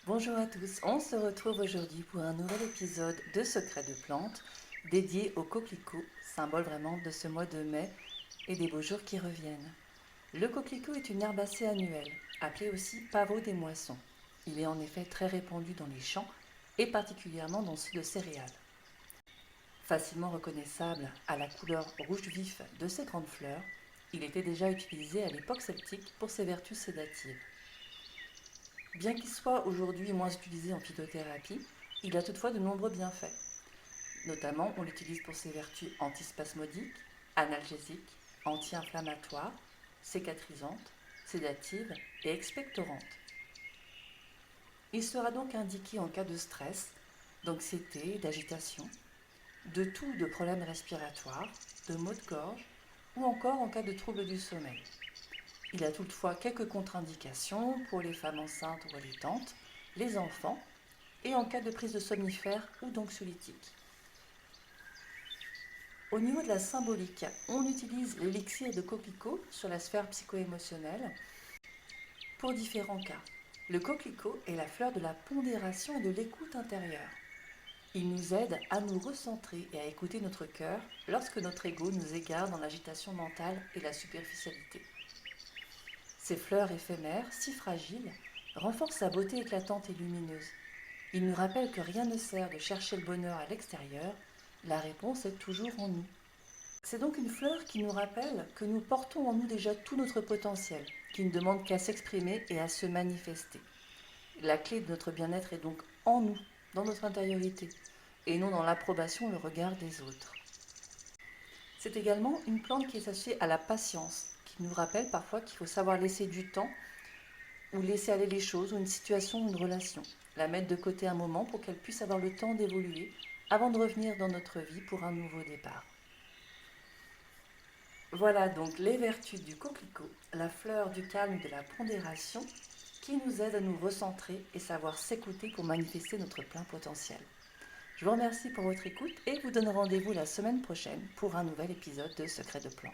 Bonjour à tous, on se retrouve aujourd'hui pour un nouvel épisode de Secrets de plantes dédié au coquelicot, symbole vraiment de ce mois de mai et des beaux jours qui reviennent. Le coquelicot est une herbacée annuelle, appelée aussi pavot des moissons. Il est en effet très répandu dans les champs et particulièrement dans ceux de céréales. Facilement reconnaissable à la couleur rouge vif de ses grandes fleurs, il était déjà utilisé à l'époque celtique pour ses vertus sédatives. Bien qu'il soit aujourd'hui moins utilisé en phytothérapie, il a toutefois de nombreux bienfaits. Notamment, on l'utilise pour ses vertus antispasmodiques, analgésiques, anti-inflammatoires, cicatrisantes, sédatives et expectorantes. Il sera donc indiqué en cas de stress, d'anxiété, d'agitation, de problèmes respiratoires, de maux de gorge ou encore en cas de troubles du sommeil. Il a toutefois quelques contre-indications pour les femmes enceintes ou allaitantes, les enfants et en cas de prise de somnifères ou d'anxiolytiques. Au niveau de la symbolique, on utilise l'élixir de coquelicot sur la sphère psycho-émotionnelle pour différents cas. Le coquelicot est la fleur de la pondération et de l'écoute intérieure. Il nous aide à nous recentrer et à écouter notre cœur lorsque notre ego nous égare dans l'agitation mentale et la superficialité. Ces fleurs éphémères, si fragiles, renforcent sa beauté éclatante et lumineuse. Il nous rappelle que rien ne sert de chercher le bonheur à l'extérieur, la réponse est toujours en nous. C'est donc une fleur qui nous rappelle que nous portons en nous déjà tout notre potentiel, qui ne demande qu'à s'exprimer et à se manifester. La clé de notre bien-être est donc en nous, dans notre intériorité, et non dans l'approbation et le regard des autres. C'est également une plante qui est associée à la patience, qui nous rappelle parfois qu'il faut savoir laisser du temps ou laisser aller les choses ou une situation ou une relation. La mettre de côté un moment pour qu'elle puisse avoir le temps d'évoluer avant de revenir dans notre vie pour un nouveau départ. Voilà donc les vertus du coquelicot, la fleur du calme et de la pondération qui nous aide à nous recentrer et savoir s'écouter pour manifester notre plein potentiel. Je vous remercie pour votre écoute et vous donne rendez-vous la semaine prochaine pour un nouvel épisode de Secrets de plantes.